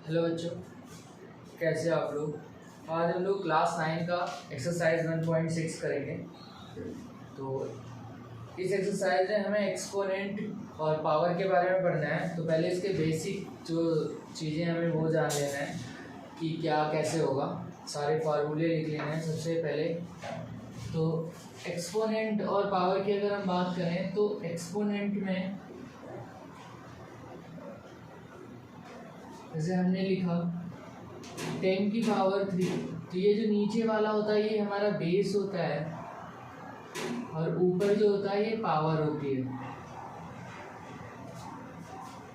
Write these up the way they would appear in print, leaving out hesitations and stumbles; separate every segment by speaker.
Speaker 1: Hello बच्चों, कैसे आप लोग। आज हम लोग क्लास 9 का एक्सरसाइज 1.6 करेंगे। तो इस एक्सरसाइज में हमें एक्सपोनेंट और पावर के बारे में पढ़ना है। तो पहले इसके बेसिक जो चीज़ें हमें वो जान लेना है कि क्या कैसे होगा। सारे फार्मूले लिख लेना है सबसे पहले। तो एक्सपोनेंट और पावर की अगर हम बात करें तो एक्सपोनेंट में जैसे हमने लिखा 10 की पावर 3, तो ये जो नीचे वाला होता है ये हमारा बेस होता है और ऊपर जो होता है ये पावर होती है।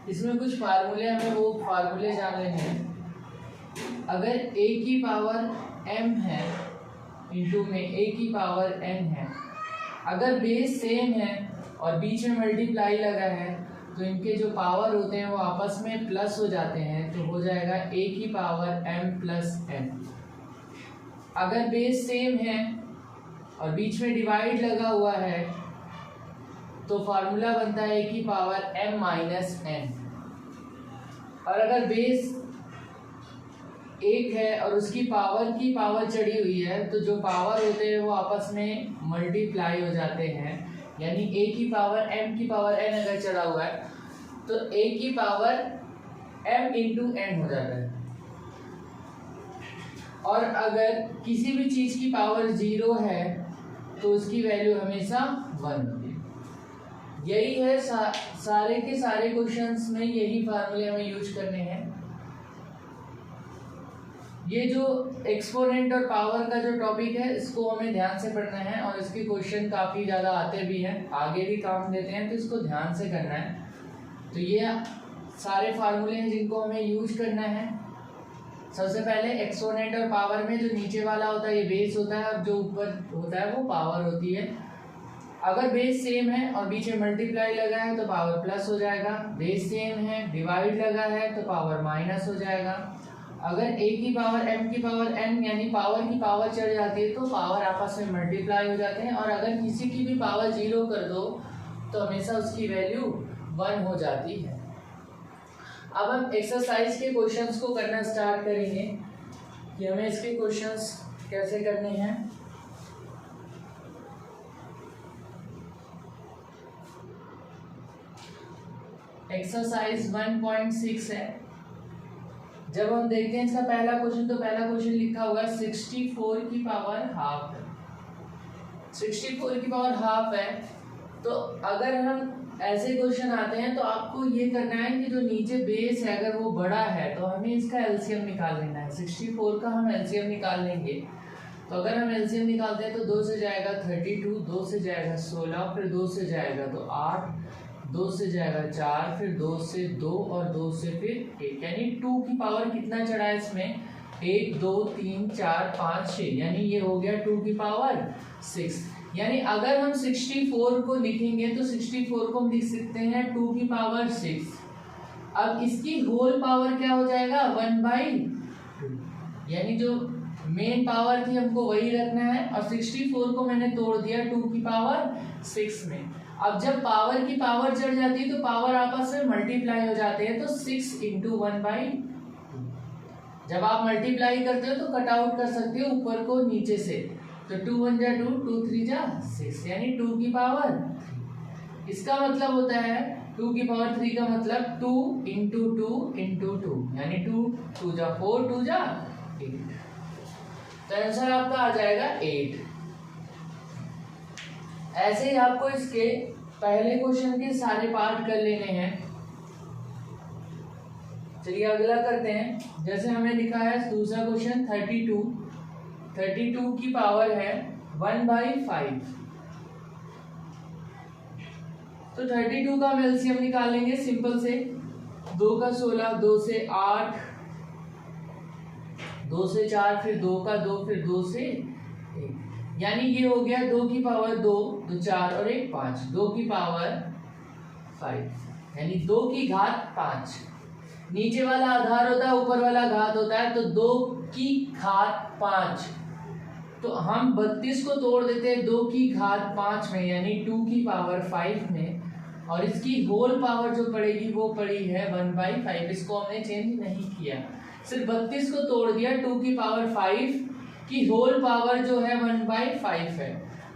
Speaker 1: इसमें कुछ फार्मूले हमें वो फार्मूले जान लेने हैं। अगर a की पावर m है इंटू में a की पावर n है, अगर बेस सेम है और बीच में मल्टीप्लाई लगा है तो इनके जो पावर होते हैं वो आपस में प्लस हो जाते हैं, तो हो जाएगा a की पावर m प्लस n। अगर बेस सेम है और बीच में डिवाइड लगा हुआ है तो फार्मूला बनता है a की पावर m माइनस n। और अगर बेस एक है और उसकी पावर की पावर चढ़ी हुई है तो जो पावर होते हैं वो आपस में मल्टीप्लाई हो जाते हैं, यानी a की पावर m की पावर n अगर चढ़ा हुआ है तो a की पावर m इंटू n हो जाता है। और अगर किसी भी चीज़ की पावर 0 है तो उसकी वैल्यू हमेशा 1 होती है। यही है सारे के सारे क्वेश्चंस में यही फार्मूले हमें यूज करने हैं। ये जो एक्सपोनेंट और पावर का जो टॉपिक है इसको हमें ध्यान से पढ़ना है और इसके क्वेश्चन काफ़ी ज़्यादा आते भी हैं, आगे भी काम देते हैं, तो इसको ध्यान से करना है। तो ये सारे फार्मूले हैं जिनको हमें यूज करना है। सबसे पहले एक्सपोनेंट और पावर में जो नीचे वाला होता है ये बेस होता है और जो ऊपर होता है वो पावर होती है। अगर बेस सेम है और बीच में मल्टीप्लाई लगा है तो पावर प्लस हो जाएगा। बेस सेम है, डिवाइड लगा है तो पावर माइनस हो जाएगा। अगर a की पावर m की पावर n यानी पावर की पावर चढ़ जाती है तो पावर आपस में मल्टीप्लाई हो जाते हैं। और अगर किसी की भी पावर 0 कर दो तो हमेशा उसकी वैल्यू 1 हो जाती है। अब हम एक्सरसाइज के क्वेश्चंस को करना स्टार्ट करेंगे कि हमें इसके क्वेश्चंस कैसे करने हैं। एक्सरसाइज 1.6 है। जब हम देखते हैं इसका पहला क्वेश्चन तो पहला क्वेश्चन लिखा होगा 64 की पावर हाफ है। 64 की पावर हाफ है तो अगर हम ऐसे क्वेश्चन आते हैं तो आपको ये करना है कि जो नीचे बेस है अगर वो बड़ा है तो हमें इसका एलसीएम निकाल लेना है। 64 का हम एलसीएम निकाल लेंगे। तो अगर हम एलसीएम निकालते हैं तो 2 से जाएगा 32, 2 से जाएगा 16, फिर 2 से जाएगा तो 8, 2 से जाएगा 4, फिर 2 से 2 और 2 से फिर 1, यानी 2 की पावर कितना चढ़ा है इसमें 1 2 3 4 5 6, यानी ये हो गया 2 की पावर 6। यानी अगर हम 64 को लिखेंगे तो 64 को हम लिख सकते हैं 2 की पावर 6। अब इसकी होल पावर क्या हो जाएगा 1/2, यानी जो मेन पावर थी हमको वही रखना है और 64 को मैंने तोड़ दिया 2 की पावर 6 में। अब जब पावर की पावर चढ़ जाती है तो पावर आपस में मल्टीप्लाई हो जाते हैं, तो 6 इंटू 1/2। जब आप मल्टीप्लाई करते हो तो कट आउट कर सकते हो ऊपर को नीचे से, तो 2 1 जा 2, 2 3 जा 6, यानी 2 की पावर 3। इसका मतलब होता है 2 की पावर 3 का मतलब 2 इंटू 2 इंटू 2, यानी 2 2 जा 4, 2 जा 8। तो आंसर आपका आ जाएगा 8। ऐसे ही आपको इसके पहले क्वेश्चन के सारे पार्ट कर लेने हैं। चलिए अगला करते हैं। जैसे हमें लिखा है दूसरा क्वेश्चन 32 की पावर है 1/5। तो 32 का हम एलसीएम निकालेंगे सिंपल से। 2 का 16, 2 से 8, 2 से 4, फिर 2 का 2, फिर 2 से 1, यानी ये हो गया 2 की पावर 2, 2 4 और 1 5, 2 की पावर 5, यानी 2 की घात 5। नीचे वाला आधार होता है, ऊपर वाला घात होता है, तो 2 की घात 5। तो हम 32 को तोड़ देते हैं 2 की घात 5 में, यानी 2 की पावर 5 में। और इसकी होल पावर जो पड़ेगी वो पड़ी है 1/5। इसको हमने चेंज नहीं किया, सिर्फ 32 को तोड़ दिया, 2 की पावर 5 की होल पावर जो है 1/5 है।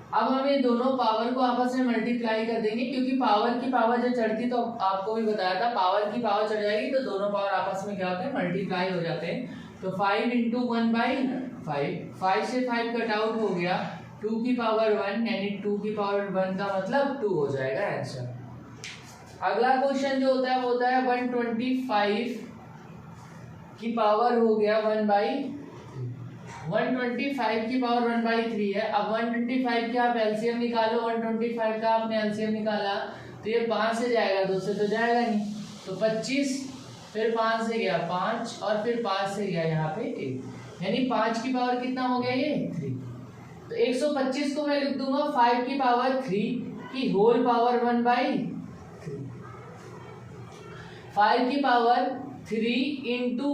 Speaker 1: अब हम ये दोनों पावर को आपस में मल्टीप्लाई कर देंगे, क्योंकि पावर की पावर जो चढ़ती, तो आपको भी बताया था पावर की पावर चढ़ जाएगी तो दोनों पावर आपस में क्या होते हैं, मल्टीप्लाई हो जाते हैं। तो 5 × 1/5, 5 से 5 कट आउट हो गया, 2 की पावर 1 यानी 2 की पावर 1 का मतलब 2 हो जाएगा आंसर। अगला क्वेश्चन जो होता है वो होता है 125 की पावर हो गया 125 की पावर 1/3 है। अब 125 का आप एलसीएम निकालो, 125 का आपने एलसीएम निकाला तो ये 5 से जाएगा, 2 से तो जाएगा नहीं, तो 25, फिर 5 से गया 5 और फिर 5 से गया यहाँ पे 1, यानी 5 की पावर कितना हो गया ये 3। तो 125 को मैं लिख दूंगा 5 की पावर 3 की होल पावर 1/3, 5 की पावर 3 ×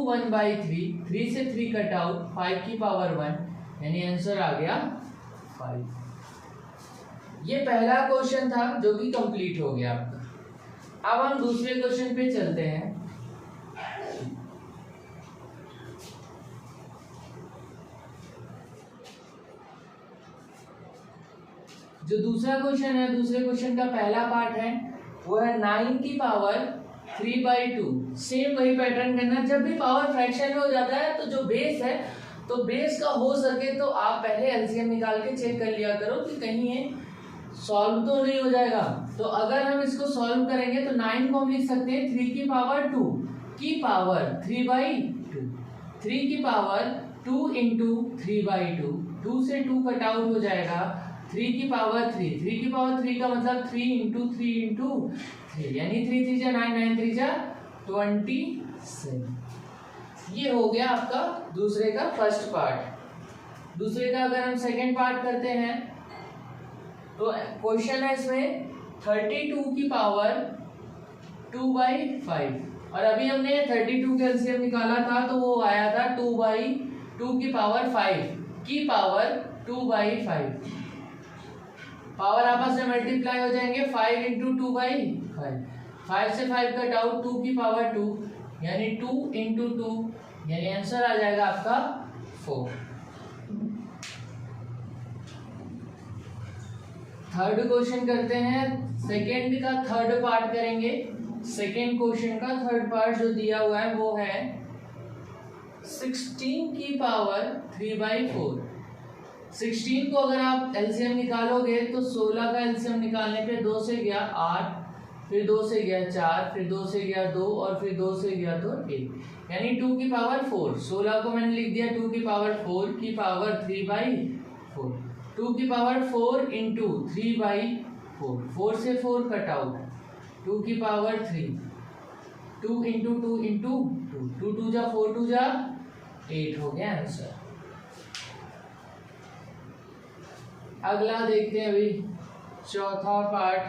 Speaker 1: 1/3, 3 से 3 कट आउट, 5 की पावर 1 यानी आंसर आ गया 5। ये पहला क्वेश्चन था जो कि कंप्लीट हो गया आपका। अब हम दूसरे क्वेश्चन पे चलते हैं। जो दूसरा क्वेश्चन है, दूसरे क्वेश्चन का पहला पार्ट है वो है 9 की पावर 3/2। सेम वही पैटर्न करना, जब भी पावर फ्रैक्शन में हो जाता है तो जो बेस है, तो बेस का हो सके तो आप पहले एलसीएम निकाल के चेक कर लिया करो कि कहीं ये सॉल्व तो नहीं हो जाएगा। तो अगर हम इसको सॉल्व करेंगे तो 9 को हम लिख सकते हैं 3 की पावर 2 की पावर 3/2, 3 की पावर 2 × 3/2, 2 से 2 कट आउट हो जाएगा, 3 की पावर 3, 3 की पावर 3 का मतलब 3 × 3 × 3 यानी 3 3 जा 9, 9 3 जा 27। ये हो गया आपका दूसरे का फर्स्ट पार्ट। दूसरे का अगर हम सेकंड पार्ट करते हैं तो क्वेश्चन है इसमें 32 की पावर 2/5, और अभी हमने 32 का एलसीएम निकाला था तो वो आया था 2/2 की पावर 5 की पावर 2/5। पावर आपस में मल्टीप्लाई हो जाएंगे, 5 × 2/5, 5 से 5 कट आउट, 2 की पावर 2 यानी 2 × 2 यानी आंसर आ जाएगा आपका 4। थर्ड क्वेश्चन करते हैं, सेकेंड का थर्ड पार्ट करेंगे। सेकेंड क्वेश्चन का थर्ड पार्ट जो दिया हुआ है वो है 16 की पावर 3/4। 16 को अगर आप एलसीएम निकालोगे तो 16 का एलसीएम निकालने पे 2 से गया 8, फिर 2 से गया 4, फिर 2 से गया 2 और फिर 2 से गया तो 1, यानी 2 की पावर 4। 16 को मैंने लिख दिया 2 की पावर 4 की पावर 3/4, 2 की पावर 4 × 3/4, 4 से 4 कट आउट, 2 की पावर 3, 2 × 2 × 2, 2 2 जा 4 2 जा 8 हो गया आंसर। अगला देखते हैं अभी चौथा पार्ट।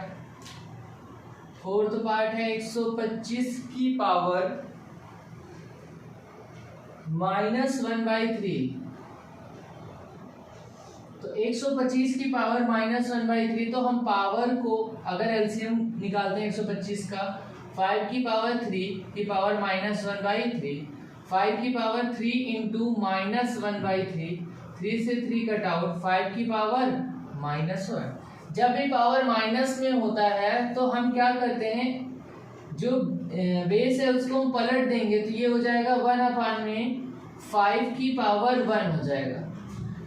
Speaker 1: फोर्थ पार्ट है 125 की पावर -1/3। तो 125 की पावर -1/3, तो हम पावर को अगर एलसीएम निकालते हैं 125 का, 5 की पावर 3 की पावर -1/3, 5 की पावर 3 × -1/3, 3 से 3 कट आउट, 5 की पावर -1। जब भी पावर माइनस में होता है तो हम क्या करते हैं, जो बेस है उसको हम पलट देंगे, तो ये हो जाएगा 1/5 की पावर 1 हो जाएगा।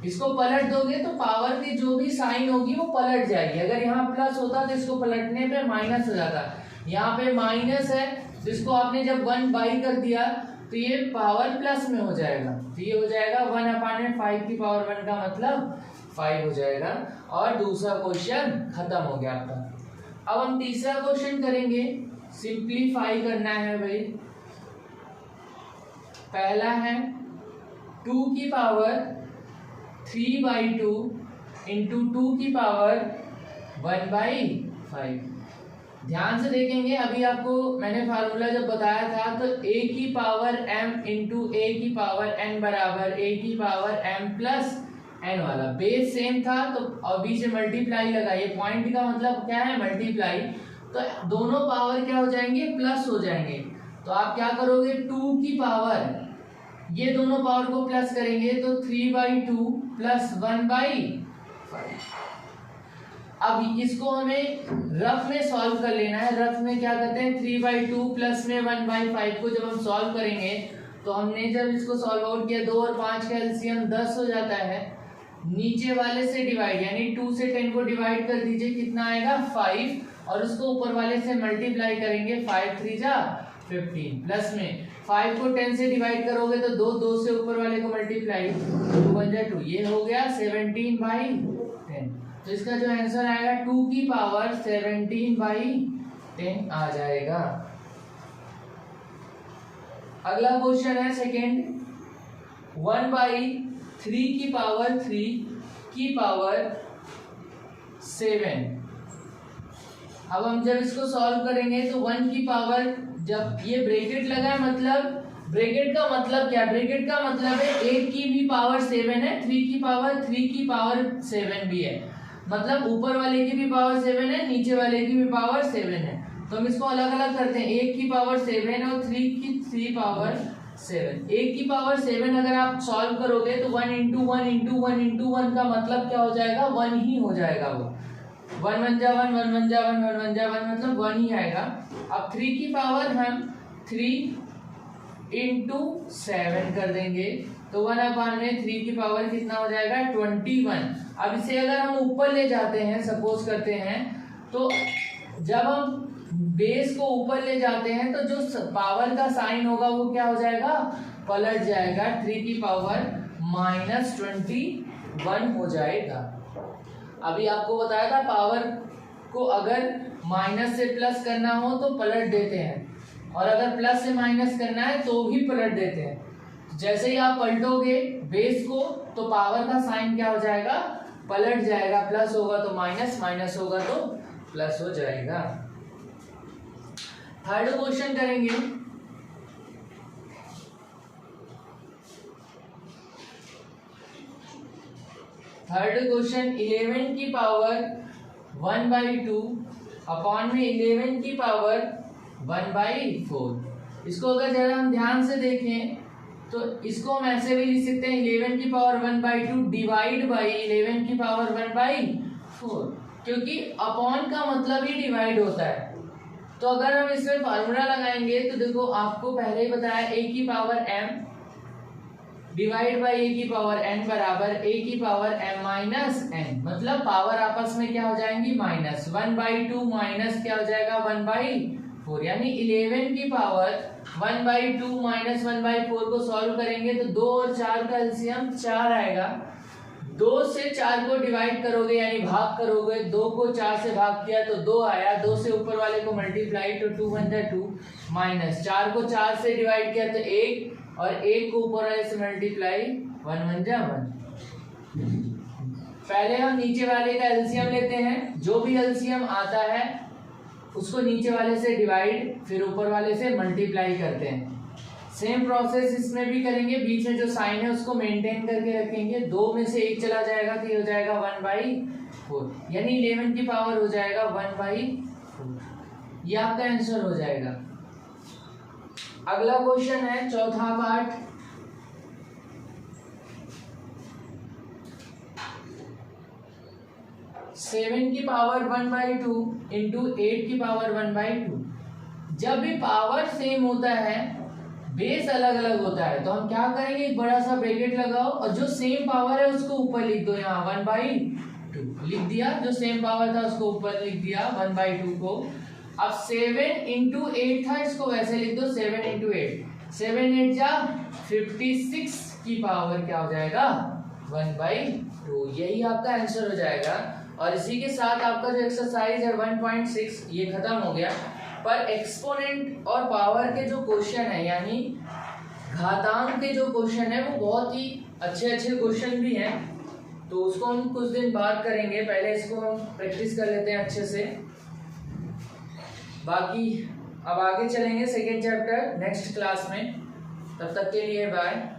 Speaker 1: इसको पलट दोगे तो पावर की जो भी साइन होगी वो पलट जाएगी। अगर यहाँ प्लस होता तो इसको पलटने पे माइनस हो जाता, यहाँ पे माइनस है तो इसको आपने जब 1/, कर दिया तो ये पावर प्लस में हो जाएगा, तो ये हो जाएगा 1/5 की पावर 1 का मतलब 5 हो जाएगा। और दूसरा क्वेश्चन खत्म हो गया आपका। अब हम तीसरा क्वेश्चन करेंगे, सिंप्लीफाई करना है भाई। पहला है 2 की पावर 3/2 × 2 की पावर 1/5। ध्यान से देखेंगे, अभी आपको मैंने फार्मूला जब बताया था तो a की पावर m × a की पावर n बराबर a की पावर m + n वाला बेस सेम था, तो अभी से मल्टीप्लाई लगाइए। पॉइंट का मतलब क्या है, मल्टीप्लाई। तो दोनों पावर क्या हो जाएंगे, प्लस हो जाएंगे। तो आप क्या करोगे, 2 की पावर, ये दोनों पावर को प्लस करेंगे तो 3/2 प्लस 1/5। अब इसको हमें रफ में सॉल्व कर लेना है। रफ में क्या करते हैं, 3/2 प्लस में 1/5 को जब हम सॉल्व करेंगे तो हमने जब इसको सॉल्व आउट किया 2 और 5 का एलसीएम 10 हो जाता है। नीचे वाले से डिवाइड, यानी 2 से 10 को डिवाइड कर दीजिए, कितना आएगा 5, और उसको ऊपर वाले से मल्टीप्लाई करेंगे, 5 3 जा 15, प्लस में 5 को 10 से डिवाइड करोगे तो 2 से ऊपर वाले को मल्टीप्लाई, 2 1 जा 2, ये हो गया 17/10। तो इसका जो आंसर आएगा 2 की पावर 17/10 आ जाएगा। अगला क्वेश्चन है सेकेंड, 1/3 की पावर 3 की पावर 7। अब हम जब इसको सॉल्व करेंगे तो 1 की पावर, जब ये ब्रैकेट लगा है, मतलब ब्रैकेट का मतलब क्या है, ब्रैकेट का मतलब है 1 की भी पावर 7 है, 3 की पावर 7 भी है, मतलब ऊपर वाले की भी पावर 7 है, नीचे वाले की भी पावर 7 है। तो हम इसको अलग अलग करते हैं, 1 की पावर 7 और 3 की 3 पावर 7। 1 की पावर 7 अगर आप सॉल्व करोगे तो 1 इंटू 1 इंटू 1 इंटू 1 का मतलब क्या हो जाएगा, 1 ही हो जाएगा। वो 1 1 जा 1, 1 1 जा 1, 1 1 जा 1, मतलब 1 ही आएगा। अब 3 की पावर हम 3 इंटू 7 कर देंगे तो 1/3 की पावर कितना हो जाएगा, 21। अब इसे अगर हम ऊपर ले जाते हैं, सपोज करते हैं, तो जब हम बेस को ऊपर ले जाते हैं तो जो पावर का साइन होगा वो क्या हो जाएगा, पलट जाएगा, 3 की पावर -21 हो जाएगा। अभी आपको बताया था पावर को अगर माइनस से प्लस करना हो तो पलट देते हैं, और अगर प्लस से माइनस करना है तो भी पलट देते हैं। जैसे ही आप पलटोगे बेस को तो पावर का साइन क्या हो जाएगा, पलट जाएगा, प्लस होगा तो माइनस, माइनस होगा तो प्लस हो जाएगा। थर्ड क्वेश्चन करेंगे, थर्ड क्वेश्चन 11 की पावर 1/2 अपॉन में 11 की पावर 1/4। इसको अगर जरा हम ध्यान से देखें तो इसको हम ऐसे भी लिख सकते हैं, 11 की पावर 1/2 डिवाइड बाई 11 की पावर 1/4, क्योंकि अपॉन का मतलब ही डिवाइड होता है। तो अगर हम इसमें फार्मूला लगाएंगे तो देखो, आपको पहले ही बताया a की power m divide by a की पावर n बराबर a की पावर m माइनस n, मतलब पावर आपस में क्या हो जाएंगी, माइनस। 1/2 माइनस क्या हो जाएगा, 1/4, यानी 11 की पावर 1/2 माइनस 1/4 को सॉल्व करेंगे तो 2 और 4 का एलसीएम 4 आएगा। 2 से 4 को डिवाइड करोगे यानी भाग करोगे, 2 को 4 से भाग किया तो 2 आया, 2 से ऊपर वाले को मल्टीप्लाई तो 2 1 जा 2, माइनस 4 को 4 से डिवाइड किया तो 1, और 1 को ऊपर वाले से मल्टीप्लाई 1 1 जा 1। पहले हम नीचे वाले का एलसीएम लेते हैं, जो भी एलसीएम आता है उसको नीचे वाले से डिवाइड फिर ऊपर वाले से मल्टीप्लाई करते हैं। सेम प्रोसेस इसमें भी करेंगे, बीच में जो साइन है उसको मेंटेन करके रखेंगे। 2 में से 1 चला जाएगा तो ये हो जाएगा 1/4, यानी 11 की पावर हो जाएगा 1/4। ये आपका आंसर हो जाएगा। अगला क्वेश्चन है चौथा पार्ट, सेवन की पावर 1/2 इंटू 8 की पावर 1/2। जब भी पावर सेम होता है, बेस अलग अलग होता है, तो हम क्या करेंगे, एक बड़ा सा ब्रैकेट लगाओ और जो सेम पावर है उसको ऊपर लिख दो। यहाँ 1/2 लिख दिया, जो सेम पावर था उसको ऊपर लिख दिया 1/2 को। अब 7 इंटू 8 था, इसको वैसे लिख दो 7 इंटू 8। 7 8 जा 56 की पावर क्या हो जाएगा, 1/2। यही आपका आंसर हो जाएगा। और इसी के साथ आपका जो एक्सरसाइज है 1.6 ये खत्म हो गया। पर एक्सपोनेंट और पावर के जो क्वेश्चन है, यानी घातांक के जो क्वेश्चन है, वो बहुत ही अच्छे अच्छे क्वेश्चन भी हैं, तो उसको हम कुछ दिन बाद करेंगे। पहले इसको हम प्रैक्टिस कर लेते हैं अच्छे से, बाकी अब आगे चलेंगे सेकेंड चैप्टर नेक्स्ट क्लास में। तब तक के लिए बाय।